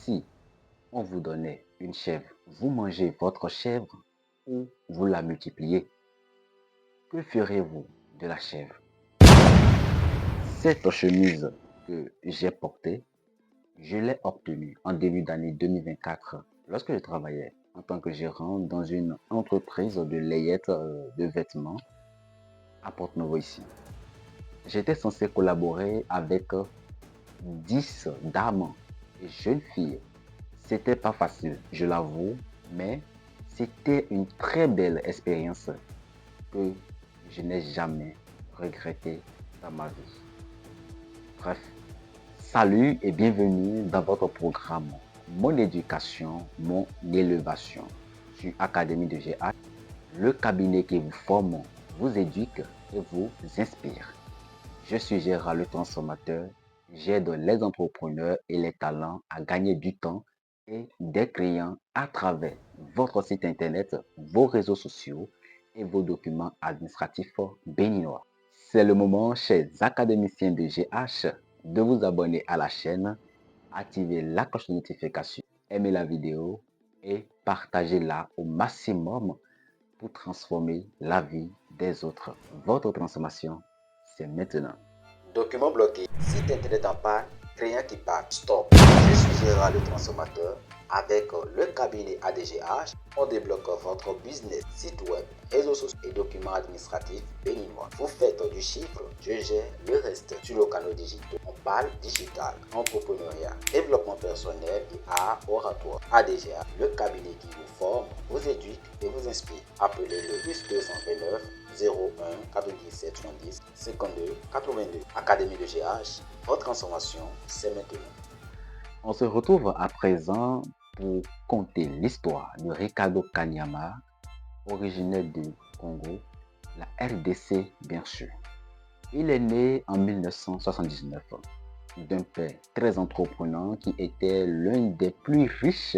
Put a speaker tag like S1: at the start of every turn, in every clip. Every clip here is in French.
S1: Si on vous donnait une chèvre, vous mangez votre chèvre ou vous la multipliez? Que ferez-vous de la chèvre? Cette chemise que j'ai portée, je l'ai obtenue en début d'année 2024 lorsque je travaillais en tant que gérant dans une entreprise de layette de vêtements à Porte-Novo ici. J'étais censé collaborer avec 10 dames et jeunes filles. C'était pas facile, je l'avoue, mais c'était une très belle expérience que je n'ai jamais regrettée dans ma vie. Bref, salut et bienvenue dans votre programme Mon éducation, mon élévation sur Académie de GH, le cabinet qui vous forme, vous éduque et vous inspire. Je suis Gérard le transformateur. J'aide les entrepreneurs et les talents à gagner du temps et des clients à travers votre site internet, vos réseaux sociaux et vos documents administratifs béninois. C'est le moment, chers académiciens de GH, de vous abonner à la chaîne, activer la cloche de notification, aimer la vidéo et partagez-la au maximum pour transformer la vie des autres. Votre transformation, c'est maintenant.
S2: Document bloqué, site internet en panne, client qui part, stop. Je suis Gérard le transformateur. Avec le cabinet ADGH, on débloque votre business, site web, réseaux sociaux et documents administratifs béninois. Vous faites du chiffre, je gère le reste. Sur le canal digital, on parle digital, entrepreneuriat, développement personnel et art oratoire. ADGH, le cabinet qui vous forme, vous éduque et vous inspire. Appelez le +229 01 97 70 52 82. Académie de GH, votre transformation, c'est maintenant.
S1: On se retrouve à présent pour conter l'histoire de Ricardo Kanyama, originaire du Congo, la RDC bien sûr. Il est né en 1979 d'un père très entreprenant qui était l'un des plus riches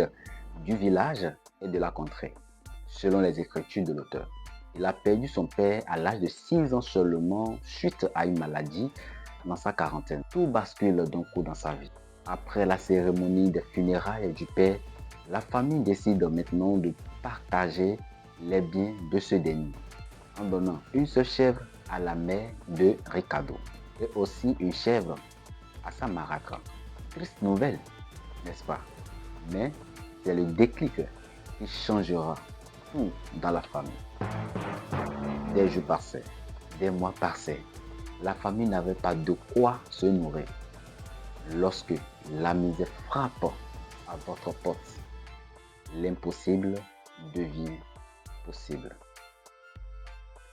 S1: du village et de la contrée, selon les écritures de l'auteur. Il a perdu son père à l'âge de 6 ans seulement suite à une maladie dans sa quarantaine. Tout bascule d'un coup dans sa vie. Après la cérémonie des funérailles du père, la famille décide maintenant de partager les biens de ce dernier en donnant une seule chèvre à la mère de Ricardo et aussi une chèvre à sa maraca. Triste nouvelle, n'est-ce pas? Mais c'est le déclic qui changera tout dans la famille. Des jours passaient, des mois passaient. La famille n'avait pas de quoi se nourrir. Lorsque la misère frappe à votre porte, l'impossible devient possible.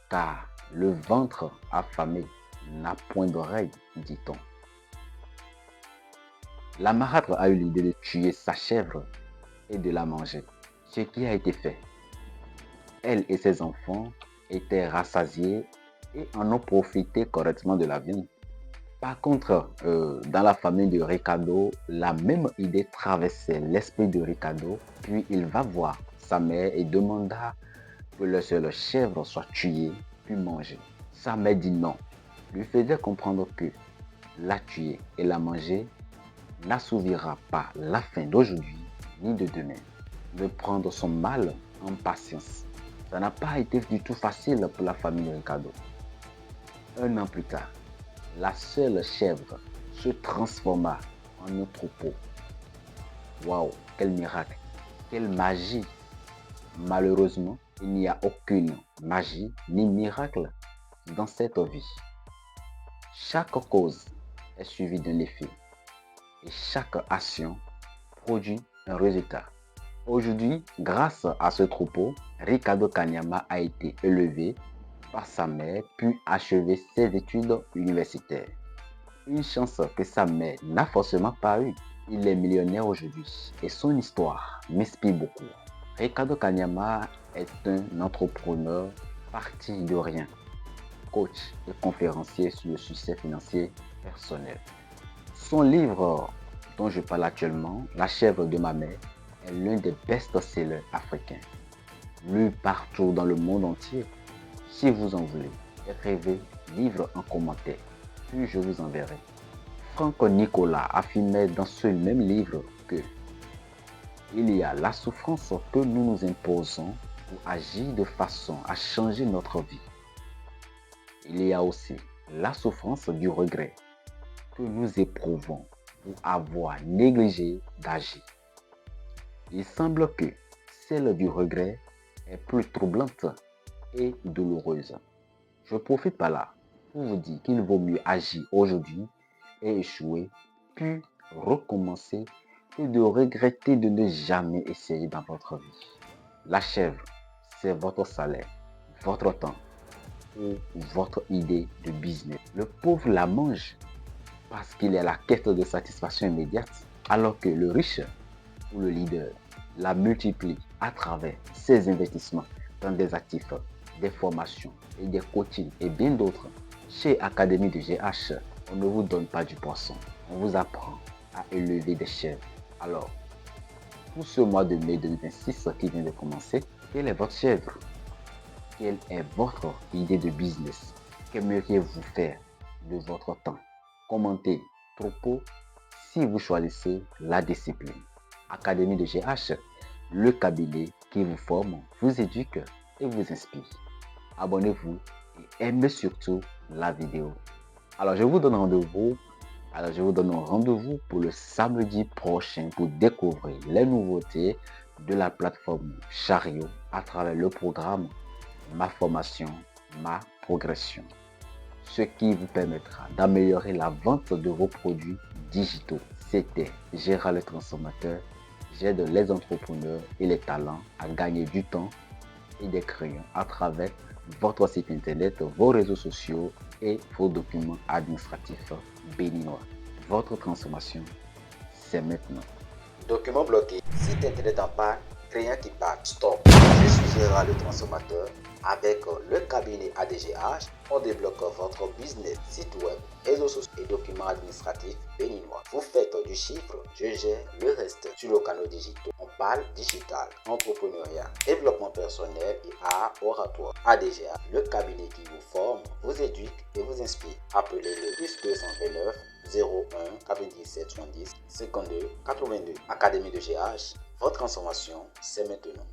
S1: Car le ventre affamé n'a point d'oreille, dit-on. La marâtre a eu l'idée de tuer sa chèvre et de la manger, ce qui a été fait. Elle et ses enfants étaient rassasiés et en ont profité correctement de la viande. Par contre, dans la famille de Ricardo, la même idée traversait l'esprit de Ricardo, puis il va voir sa mère et demanda que leur seule chèvre soit tuée puis mangée. Sa mère dit non, lui faisait comprendre que la tuer et la manger n'assouvira pas la faim d'aujourd'hui ni de demain. De prendre son mal en patience. Ça n'a pas été du tout facile pour la famille de Ricardo. Un an plus tard, la seule chèvre se transforma en un troupeau. Waouh, quel miracle, quelle magie! Malheureusement, il n'y a aucune magie ni miracle dans cette vie. Chaque cause est suivie d'un effet et chaque action produit un résultat. Aujourd'hui, grâce à ce troupeau, Ricardo Kanyama a été élevé par sa mère puis achevé ses études universitaires. Une chance que sa mère n'a forcément pas eue. Il est millionnaire aujourd'hui et son histoire m'inspire beaucoup. Ricardo Kanyama est un entrepreneur parti de rien, coach et conférencier sur le succès financier personnel. Son livre dont je parle actuellement, La chèvre de ma mère, est l'un des best-sellers africains, lu partout dans le monde entier. Si vous en voulez, écrivez livre en commentaire, puis je vous enverrai. Franck Nicolas affirmait dans ce même livre que Il y a la souffrance que nous nous imposons pour agir de façon à changer notre vie. Il y a aussi la souffrance du regret que nous éprouvons pour avoir négligé d'agir. Il semble que celle du regret est plus troublante et douloureuse. Je profite par là pour vous dire qu'il vaut mieux agir aujourd'hui et échouer, puis recommencer, que de regretter de ne jamais essayer dans votre vie. La chèvre, c'est votre salaire, votre temps ou votre idée de business. Le pauvre la mange parce qu'il est à la quête de satisfaction immédiate, alors que le riche ou le leader la multiplie à travers ses investissements dans des actifs, des formations et des coachings et bien d'autres. Chez Académie de GH, on ne vous donne pas du poisson, on vous apprend à élever des chèvres. Alors, pour ce mois de mai 2026 qui vient de commencer, quelle est votre chèvre? Quelle est votre idée de business? Qu'aimeriez-vous faire de votre temps? Commentez propos si vous choisissez la discipline. Académie de GH, le cabinet qui vous forme, vous éduque et vous inspire. Abonnez-vous et aimez surtout la vidéo. Alors, je vous donne rendez-vous pour le samedi prochain pour découvrir les nouveautés de la plateforme Chariot à travers le programme Ma formation, ma progression. Ce qui vous permettra d'améliorer la vente de vos produits digitaux. C'était Gérard le transformateur. J'aide les entrepreneurs et les talents à gagner du temps et des clients à travers votre site internet, vos réseaux sociaux et vos documents administratifs béninois. Votre transformation, c'est maintenant.
S2: Document bloqué, site internet en panne, client qui part, stop. Je suis Gérard le transformateur. Avec le cabinet ADGH, on débloque votre business, site web, réseaux sociaux et documents administratifs béninois. Vous faites du chiffre, je gère le reste. Sur le canal digital, on parle digital, entrepreneuriat, développement personnel et art oratoire. ADGH, le cabinet qui vous forme, vous éduque et vous inspire. Appelez le +229 01 97 70 52 82. Académie de GH, votre transformation, c'est maintenant.